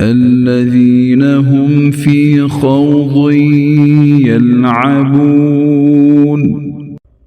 الذين هم في خوض يلعبون,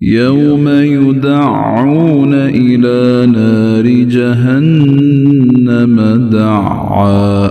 يوم يدعون إلى نار جهنم دعا,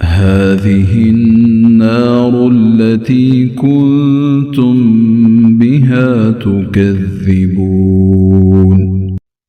هذه النار التي كنتم بها تكذبون,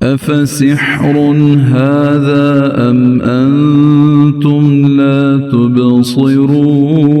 أفسحر هذا أم أنتم لا تبصرون,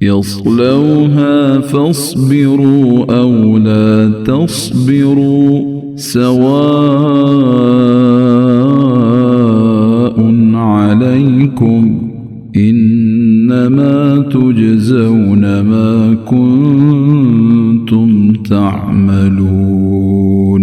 يصلوها فاصبروا أو لا تصبروا سواء عليكم إنما تجزون ما كنتم تعملون।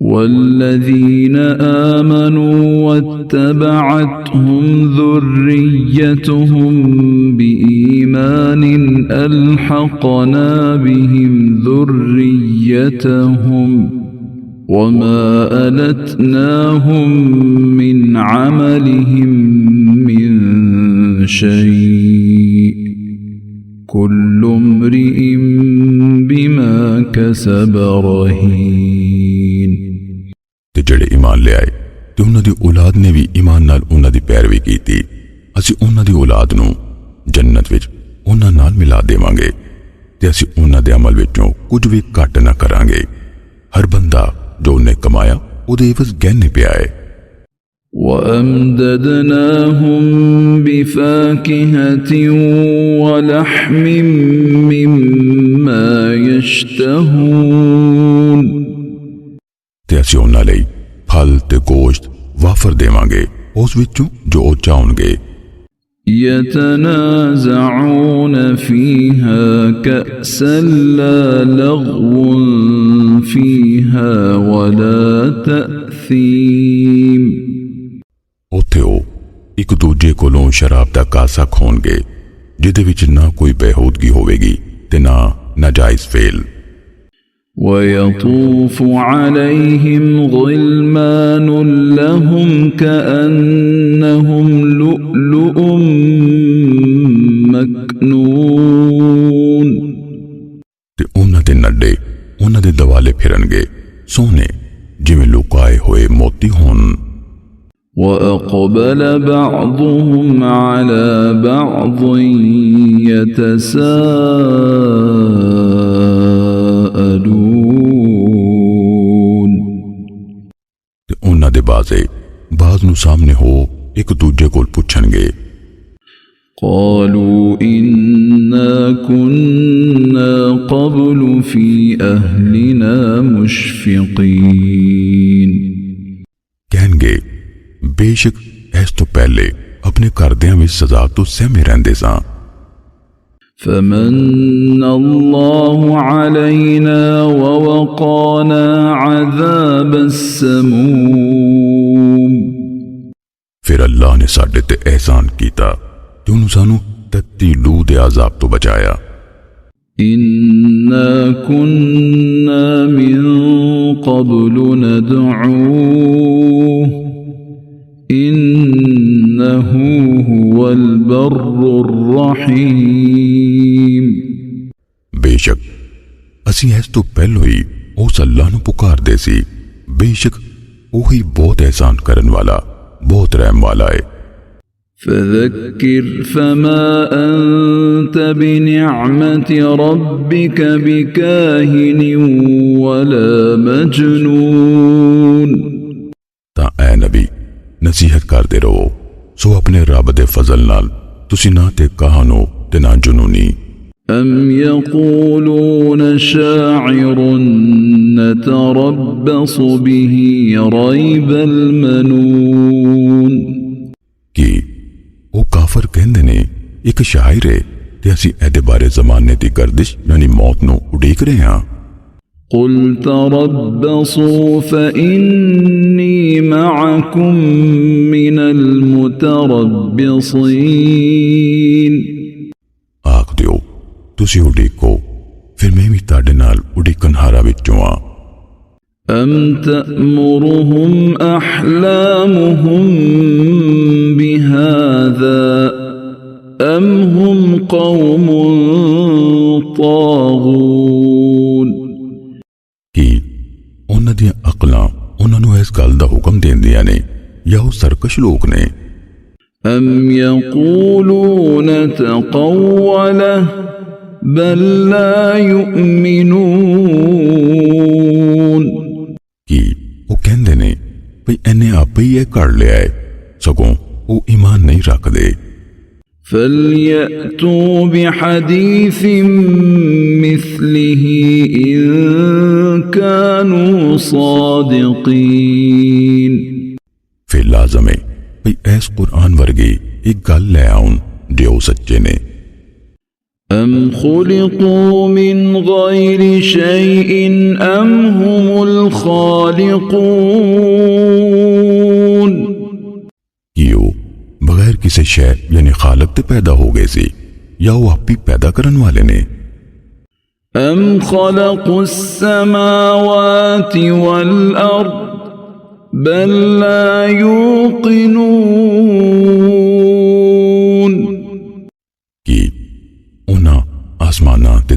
والذين آمنوا واتبعتهم ذريتهم بإيمان ألحقنا بهم ذريتهم وما ألتناهم من عملهم من شيء كل امرئ بما كسب رهين ਤੇ ਜਿਹੜੇ ਈਮਾਨ ਲਿਆਏ ਤੇ ਉਹਨਾਂ ਦੀ ਔਲਾਦ ਨੇ ਵੀ ਈਮਾਨ ਨਾਲ ਉਹਨਾਂ ਦੀ ਪੈਰਵੀ ਕੀਤੀ ਅਸੀਂ ਉਹਨਾਂ ਦੀ ਔਲਾਦ ਨੂੰ ਜੰਨਤ ਵਿੱਚ ਉਹਨਾਂ ਨਾਲ ਮਿਲਾ ਦੇਵਾਂਗੇ ਤੇ ਅਸੀਂ ਉਹਨਾਂ ਦੇ ਅਮਲ ਵਿੱਚੋਂ ਕੁਝ ਵੀ ਘੱਟ ਨਾ ਕਰਾਂਗੇ ਹਰ ਬੰਦਾ ਜੋ ਉਹਨੇ ਕਮਾਇਆ ਉਹਦੇ ਇਵਜ਼ ਗਹਿਣੇ ਪਿਆ ਹੈ وأمددناهم بفاكهة ولحم مما يشتهون ਤੇ ਅਸੀਂ ਉਹਨਾਂ ਲਈ ਫਲ ਤੇ ਗੋਸ਼ਤ ਵਾਫਰ ਦੇਵਾਂਗੇ ਉਸ ਵਿੱਚੋਂ ਜੋ ਉਹ ਚਾਹਣਗੇ يتنازعون فيها كأسا لا لغو فيها ولا تأثيم ਉੱਥੇ ਉਹ ਇੱਕ ਦੂਜੇ ਕੋਲੋਂ ਸ਼ਰਾਬ ਦਾ ਕਾਸਾ ਖੋਣਗੇ ਜਿਹਦੇ ਵਿੱਚ ਨਾ ਕੋਈ ਬੇਹੂਦਗੀ ਹੋਵੇਗੀ ਤੇ ਨਾ ਨਾਜਾਇਜ਼ ਫੇਲ ويطوف عليهم غلمان لهم كأنهم لؤلؤ مكنون ਤੇ ਉਹਨਾਂ ਦੇ ਨੱਡੇ ਉਹਨਾਂ ਦੇ ਦੁਆਲੇ ਫਿਰਨਗੇ ਸੋਹਣੇ ਜਿਵੇਂ ਲੁਕਾਏ ਹੋਏ ਮੋਤੀ ਹੋਣ وأقبل بعضهم على بعض يتساءلون ਤੇ ਉਹਨਾਂ ਦੇ ਬਾਜ਼ੇ ਬਾਜ਼ ਨੂੰ ਸਾਹਮਣੇ ਹੋ ਇੱਕ ਦੂਜੇ ਕੋਲ ਪੁੱਛਣਗੇ قالوا إنا كنا قبل في أهلنا مشفقين ਕਹਿਣਗੇ ਬੇਸ਼ੱਕ ਇਸ ਤੋਂ ਪਹਿਲੇ ਆਪਣੇ ਘਰਦਿਆਂ ਵਿੱਚ ਸਜ਼ਾ ਤੋਂ ਸਹਿਮੇ ਰਹਿੰਦੇ ਸਾਂ فمن الله علينا ووقانا عذاب السموم ਫਿਰ ਅੱਲਾਹ ਨੇ ਸਾਡੇ ਤੇ ਅਹਿਸਾਨ ਕੀਤਾ ਤੇ ਉਹਨੂੰ ਸਾਨੂੰ ਤੱਤੀ ਲੂ ਦੇ ਅਜ਼ਾਬ ਤੋਂ ਬਚਾਇਆ إنا كنا من قبل ندعوه إنه هو البر الرحيم ਬੇਸ਼ੱਕ ਅਸੀਂ ਇਸ ਤੋਂ ਪਹਿਲਾਂ ਹੀ ਉਸ ਅੱਲਾਹ ਨੂੰ ਪੁਕਾਰਦੇ ਸੀ ਬੇਸ਼ੱਕ ਉਹੀ ਬਹੁਤ ਅਹਿਸਾਨ ਕਰਨ ਵਾਲਾ ਬਹੁਤ ਰਹਿਮ ਵਾਲਾ ਹੈ فذكر فما أنت بنعمة ربك بكاهن ولا مجنون ਤਾਂ ਐ ਨਬੀ ਨਸੀਹਤ ਕਰਦੇ ਰਹੋ ਸੋ ਆਪਣੇ ਰੱਬ ਦੇ ਫਜ਼ਲ ਨਾਲ ਤੁਸੀਂ ਨਾ ਤੇ ਕਹਾਨੋ ਤੇ ਨਾ ਜਨੂਨੀ أم يقولون شاعر نتربص به ريب المنون ਕਿ ਉਹ ਕਾਫਰ ਕਹਿੰਦੇ ਨੇ ਇੱਕ ਸ਼ਾਇਰ ਹੈ ਤੇ ਅਸੀਂ ਇਹਦੇ ਬਾਰੇ ਜ਼ਮਾਨੇ ਦੀ ਗਰਦਿਸ਼ ਯਾਨੀ ਮੌਤ ਨੂੰ ਉਡੀਕ ਰਹੇ ਹਾਂ قل تربصوا فإني معكم من المتربصين ਆਖ ਦਿਓ ਤੁਸੀਂ ਉਡੀਕੋ ਫਿਰ ਮੈਂ ਵੀ ਤੁਹਾਡੇ ਨਾਲ ਉਡੀਕਣਹਾਰਾਂ ਵਿੱਚੋਂ ਆ أم تأمرهم أحلامهم بهذا أم هم قوم طاغون ਕਿ ਉਹਨਾਂ ਦੀਆਂ ਅਕਲਾਂ ਉਹਨਾਂ ਨੂੰ ਇਸ ਗੱਲ ਦਾ ਹੁਕਮ ਦਿੰਦੀਆਂ ਨੇ ਜਾਂ ਉਹ ਸਰਕਸ਼ ਲੋਕ ਨੇ أم يقولون تقوله بل لا يؤمنون ਕਿ ਉਹ ਕਹਿੰਦੇ ਨੇ ਭਈ ਇਹਨੇ ਆਪੇ ਹੀ ਇਹ ਕਰ ਲਿਆ ਹੈ ਸਗੋਂ ਉਹ ਈਮਾਨ ਨਹੀਂ ਰੱਖਦੇ فليأتوا بحديث مثله إن كانوا صادقين ਫਿਰ ਲਾਜ਼ਮ ਹੈ ਭਈ ਇਸ ਕੁਰਾਨ ਵਰਗੀ ਇੱਕ ਗੱਲ ਲੈ ਆਉਣ ਜੇ ਉਹ ਸੱਚੇ ਨੇ أم خلقوا من غير شيء أم هم الخالقون ਕਿ ਉਹ ਬਗੈਰ ਕਿਸੇ ਸ਼ੈ ਯਾਨੀ ਖਾਲਕ ਤੇ ਪੈਦਾ ਹੋ ਗਏ ਸੀ ਜਾਂ ਉਹ ਆਪ ਹੀ ਪੈਦਾ ਕਰਨ ਵਾਲੇ ਨੇ أم خلقوا السماوات والأرض بل لا يوقنون ਕਿ ਉਹਨਾਂ ਆਸਮਾਨਾਂ ਤੇ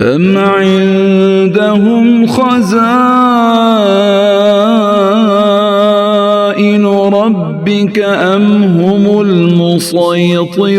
أم عندهم خزائن ربك أم هم المسيطرون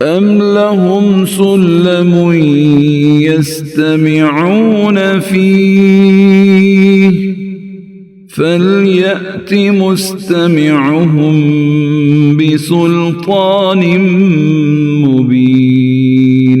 أم لهم سلم يستمعون فيه فليأت مستمعهم بسلطان مبين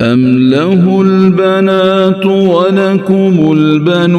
أم له البنات ولكم البنون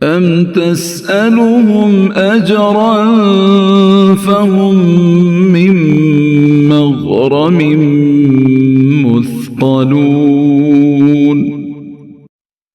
أم تسألهم أجرا فهم من مغرم مثقلون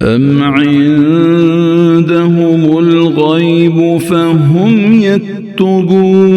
أم عندهم الغيب فهم يكتبون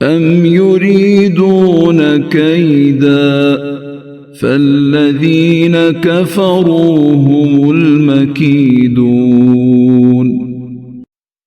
أم يريدون كيدا فالذين كفروا هم المكيدون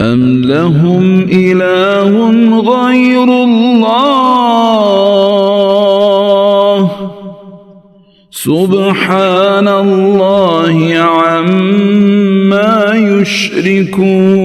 أم لهم إله غير الله سبحان الله عما يشركون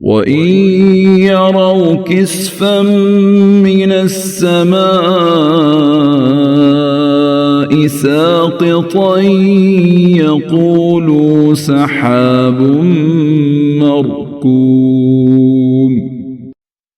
وإن يروا كسفا من السماء ساقطا يقولوا سحاب مركوم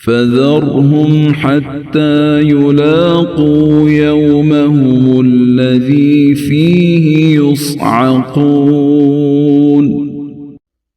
فذرهم حتى يلاقوا يومهم الذي فيه يصعقون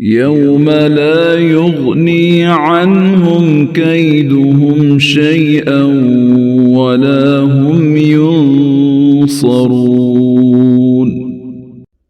يوم لا يغني عنهم كيدهم شيئا ولا هم ينصرون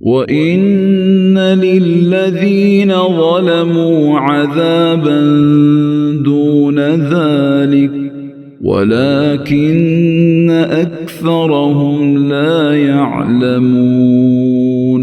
وإن للذين ظلموا عذابا دون ذلك ولكن أكثرهم لا يعلمون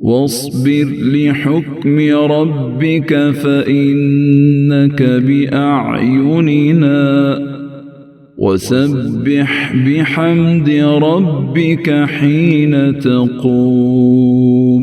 واصبر لحكم ربك فإنك بأعيننا وسبح بحمد ربك حين تقوم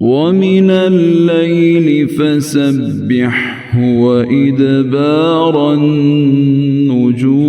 ومن الليل فسبحه وإدبار النجوم